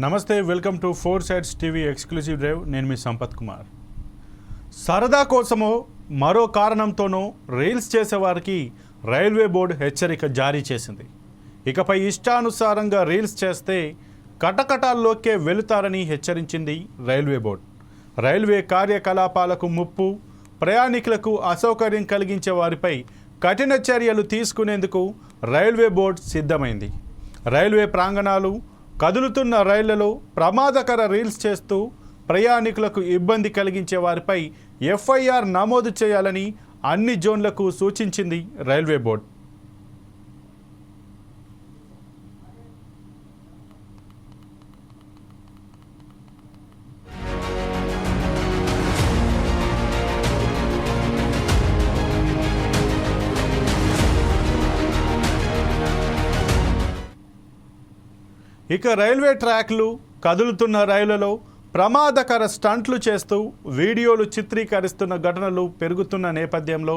నమస్తే, welcome to four sides TV exclusive drive. నేను మీ సంపత్ కుమార్. సరదా కోసమో మరో కారణంతోనో రీల్స్ చేసేవారికి రైల్వే బోర్డు హెచ్చరిక జారీ చేసింది. ఇకపై ఇష్టానుసారంగా రీల్స్ చేస్తే కటకటాల్లోకే వెళుతారని హెచ్చరించింది రైల్వే బోర్డు. రైల్వే కార్యకలాపాలకు ముప్పు, ప్రయాణికులకు అసౌకర్యం కలిగించే వారిపై కఠిన చర్యలు తీసుకునేందుకు రైల్వే బోర్డు సిద్ధమైంది. రైల్వే ప్రాంగణాలు, కదులుతున్న రైళ్లలో ప్రమాదకర రీల్స్ చేస్తూ ప్రయాణికులకు ఇబ్బంది కలిగించే వారిపై ఎఫ్ఐఆర్ నమోదు చేయాలని అన్ని జోన్లకు సూచించింది రైల్వే బోర్డు. ఇక రైల్వే ట్రాక్లు, కదులుతున్న రైళ్లలో ప్రమాదకర స్టంట్లు చేస్తూ వీడియోలు చిత్రీకరిస్తున్న ఘటనలు పెరుగుతున్న నేపథ్యంలో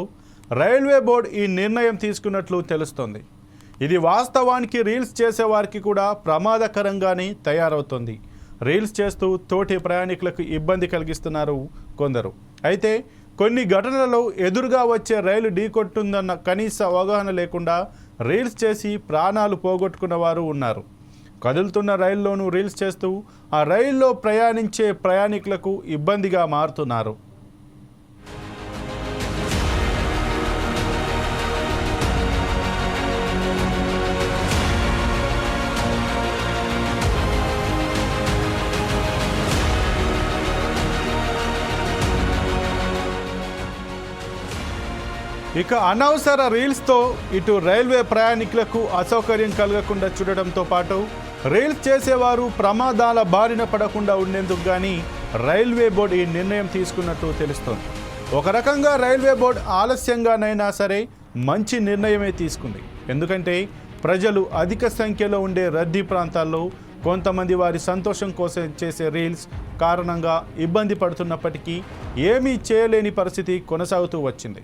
రైల్వే బోర్డు ఈ నిర్ణయం తీసుకున్నట్లు తెలుస్తోంది. ఇది వాస్తవానికి రీల్స్ చేసేవారికి కూడా ప్రమాదకరంగానే తయారవుతుంది. రీల్స్ చేస్తూ తోటి ప్రయాణికులకు ఇబ్బంది కలిగిస్తున్నారు కొందరు. అయితే కొన్ని ఘటనలలో ఎదురుగా వచ్చే రైలు ఢీకొట్టుందన్న కనీస అవగాహన లేకుండా రీల్స్ చేసి ప్రాణాలు పోగొట్టుకున్న వారు ఉన్నారు. కదులుతున్న రైల్లోనూ రీల్స్ చేస్తూ ఆ రైల్లో ప్రయాణించే ప్రయాణికులకు ఇబ్బందిగా మారుతున్నారు. ఇక అనవసర రీల్స్తో ఇటు రైల్వే ప్రయాణికులకు అసౌకర్యం కలగకుండా చూడడంతో పాటు రీల్స్ చేసేవారు ప్రమాదాల బారిన పడకుండా ఉండేందుకు కానీ రైల్వే బోర్డు ఈ నిర్ణయం తీసుకున్నట్టు తెలుస్తోంది. ఒక రకంగా రైల్వే బోర్డు ఆలస్యంగానైనా సరే మంచి నిర్ణయమే తీసుకుంది. ఎందుకంటే ప్రజలు అధిక సంఖ్యలో ఉండే రద్దీ ప్రాంతాల్లో కొంతమంది వారి సంతోషం కోసం చేసే రీల్స్ కారణంగా ఇబ్బంది పడుతున్నప్పటికీ ఏమీ చేయలేని పరిస్థితి కొనసాగుతూ వచ్చింది.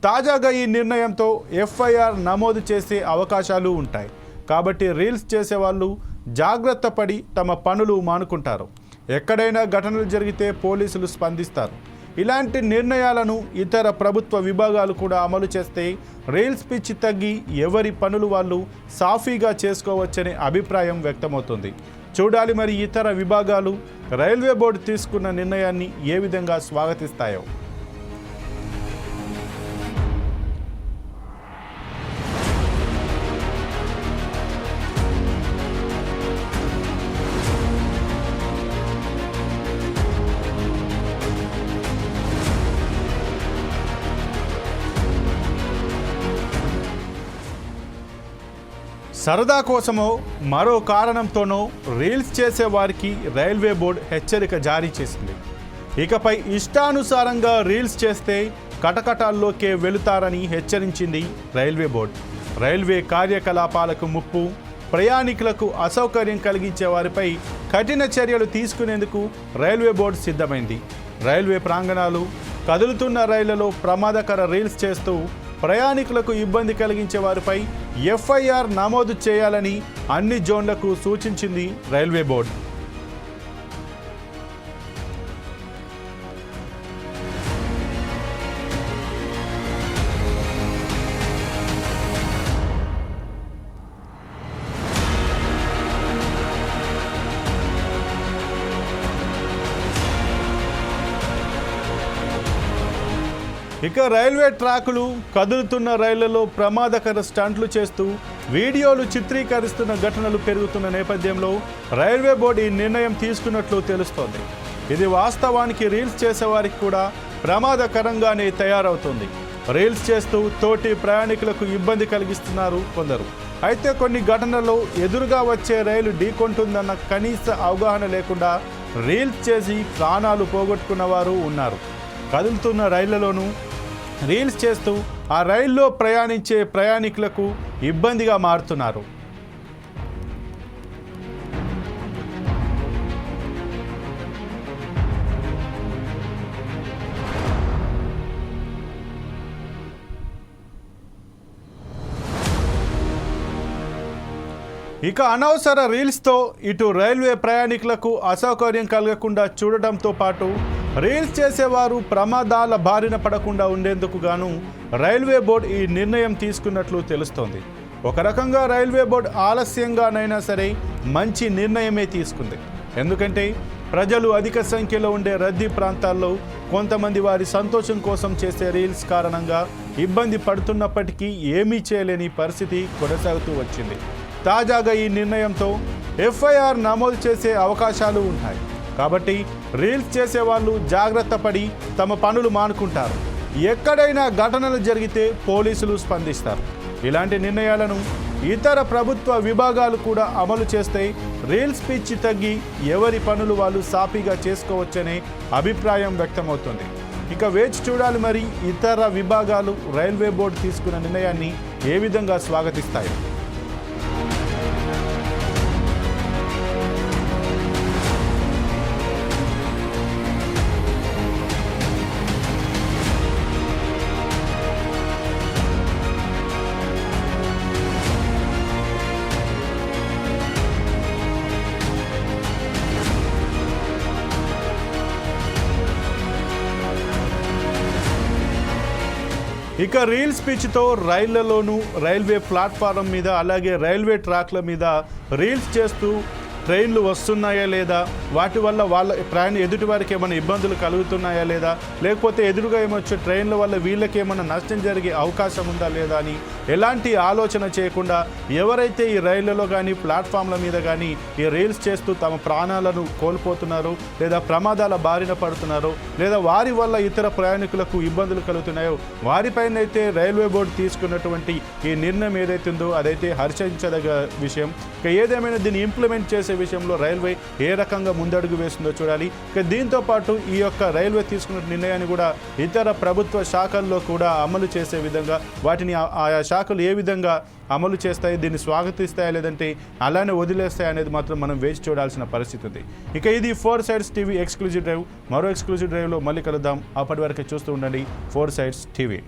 తాజాగా ఈ నిర్ణయంతో ఎఫ్ఐఆర్ నమోదు చేసే అవకాశాలు ఉంటాయి. కాబట్టి రీల్స్ చేసేవాళ్ళు జాగ్రత్త పడి తమ పనులు మానుకుంటారు. ఎక్కడైనా ఘటనలు జరిగితే పోలీసులు స్పందిస్తారు. ఇలాంటి నిర్ణయాలను ఇతర ప్రభుత్వ విభాగాలు కూడా అమలు చేస్తే రీల్స్ పిచ్చి తగ్గి ఎవరి పనులు వాళ్ళు సాఫీగా చేసుకోవచ్చనే అభిప్రాయం వ్యక్తమవుతుంది. చూడాలి మరి ఇతర విభాగాలు రైల్వే బోర్డు తీసుకున్న నిర్ణయాన్ని ఏ విధంగా స్వాగతిస్తాయో. సరదా కోసమో మరో కారణంతోనో రీల్స్ చేసే వారికి రైల్వే బోర్డు హెచ్చరిక జారీ చేసింది. ఇకపై ఇష్టానుసారంగా రీల్స్ చేస్తే కటకటాల్లోకే వెళుతారని హెచ్చరించింది రైల్వే బోర్డు. రైల్వే కార్యకలాపాలకు ముప్పు, ప్రయాణికులకు అసౌకర్యం కలిగించే వారిపై కఠిన చర్యలు తీసుకునేందుకు రైల్వే బోర్డు సిద్ధమైంది. రైల్వే ప్రాంగణాలు, కదులుతున్న రైళ్లలో ప్రమాదకర రీల్స్ చేస్తూ ప్రయాణికులకు ఇబ్బంది కలిగించే వారిపై ఎఫ్ఐఆర్ నమోదు చేయాలని అన్ని జోన్లకు సూచించింది రైల్వే బోర్డు. ఇక రైల్వే ట్రాకులు, కదులుతున్న రైళ్లలో ప్రమాదకర స్టంట్లు చేస్తూ వీడియోలు చిత్రీకరిస్తున్న ఘటనలు పెరుగుతున్న నేపథ్యంలో రైల్వే బోర్డు ఈ నిర్ణయం తీసుకున్నట్లు తెలుస్తోంది. ఇది వాస్తవానికి రీల్స్ చేసేవారికి కూడా ప్రమాదకరంగానే తయారవుతుంది. రీల్స్ చేస్తూ తోటి ప్రయాణికులకు ఇబ్బంది కలిగిస్తున్నారు కొందరు. అయితే కొన్ని ఘటనల్లో ఎదురుగా వచ్చే రైలు ఢీకొంటుందన్న కనీస అవగాహన లేకుండా రీల్స్ చేసి ప్రాణాలు పోగొట్టుకున్న వారు ఉన్నారు. కదులుతున్న రైళ్లలోనూ రీల్స్ చేస్తూ ఆ రైల్లో ప్రయాణించే ప్రయాణికులకు ఇబ్బందిగా మారుతున్నారు. ఇక అనవసర రీల్స్తో ఇటు రైల్వే ప్రయాణికులకు అసౌకర్యం కలగకుండా చూడటంతో పాటు రీల్స్ చేసేవారు ప్రమాదాల బారిన పడకుండా ఉండేందుకు గాను రైల్వే బోర్డు ఈ నిర్ణయం తీసుకున్నట్లు తెలుస్తోంది. ఒక రకంగా రైల్వే బోర్డు ఆలస్యంగానైనా సరే మంచి నిర్ణయమే తీసుకుంది. ఎందుకంటే ప్రజలు అధిక సంఖ్యలో ఉండే రద్దీ ప్రాంతాల్లో కొంతమంది వారి సంతోషం కోసం చేసే రీల్స్ కారణంగా ఇబ్బంది పడుతున్నప్పటికీ ఏమీ చేయలేని పరిస్థితి కొనసాగుతూ వచ్చింది. తాజాగా ఈ నిర్ణయంతో ఎఫ్ఐఆర్ నమోదు చేసే అవకాశాలు ఉన్నాయి. కాబట్టి రీల్స్ చేసే వాళ్ళు జాగ్రత్త పడి తమ పనులు మానుకుంటారు. ఎక్కడైనా ఘటనలు జరిగితే పోలీసులు స్పందిస్తారు. ఇలాంటి నిర్ణయాలను ఇతర ప్రభుత్వ విభాగాలు కూడా అమలు చేస్తే రీల్స్ పిచ్చి తగ్గి ఎవరి పనులు వాళ్ళు సాఫీగా చేసుకోవచ్చనే అభిప్రాయం వ్యక్తమవుతుంది. ఇక వేచి చూడాలి మరి ఇతర విభాగాలు రైల్వే బోర్డు తీసుకున్న నిర్ణయాన్ని ఏ విధంగా స్వాగతిస్తాయి. ఇక రీల్స్ పిచ్తో రైళ్లలోనూ రైల్వే ప్లాట్ఫారం మీద అలాగే రైల్వే ట్రాక్ల మీద రీల్స్ చేస్తూ ట్రైన్లు వస్తున్నాయా లేదా, వాటి వల్ల వాళ్ళ ఎదుటి వారికి ఏమైనా ఇబ్బందులు కలుగుతున్నాయా లేదా, లేకపోతే ఎదురుగా ఏమొచ్చే ట్రైన్ల వల్ల వీళ్ళకి ఏమైనా నష్టం జరిగే అవకాశం ఉందా లేదా అని ఎలాంటి ఆలోచన చేయకుండా ఎవరైతే ఈ రైళ్లలో కానీ ప్లాట్ఫామ్ల మీద కానీ ఈ రీల్స్ చేస్తూ తమ ప్రాణాలను కోల్పోతున్నారో లేదా ప్రమాదాల బారిన పడుతున్నారో లేదా వారి వల్ల ఇతర ప్రయాణికులకు ఇబ్బందులు కలుగుతున్నాయో వారిపైన అయితే రైల్వే బోర్డు తీసుకున్నటువంటి ఈ నిర్ణయం ఏదైతుందో అదైతే హర్షించదగ్గ విషయం. ఇక ఏదేమైనా దీన్ని ఇంప్లిమెంట్ చేసే విషయంలో రైల్వే ఏ రకంగా ముందడుగు వేస్తుందో చూడాలి. ఇక దీంతో పాటు ఈ యొక్క రైల్వే తీసుకున్న నిర్ణయాన్ని కూడా ఇతర ప్రభుత్వ శాఖల్లో కూడా అమలు చేసే విధంగా వాటిని ఆయా శాఖలు ఏ విధంగా అమలు చేస్తాయి, దీన్ని స్వాగతిస్తాయా లేదంటే అలానే వదిలేస్తాయి అనేది మాత్రం మనం వేచి చూడాల్సిన పరిస్థితి ఉంది. ఇక ఇది 4 Sides TV ఎక్స్క్లూజివ్ డ్రైవ్. మరో ఎక్స్క్లూజివ్ డ్రైవ్లో మళ్ళీ కలుద్దాం. అప్పటి వరకు చూస్తూ ఉండండి 4 Sides TV.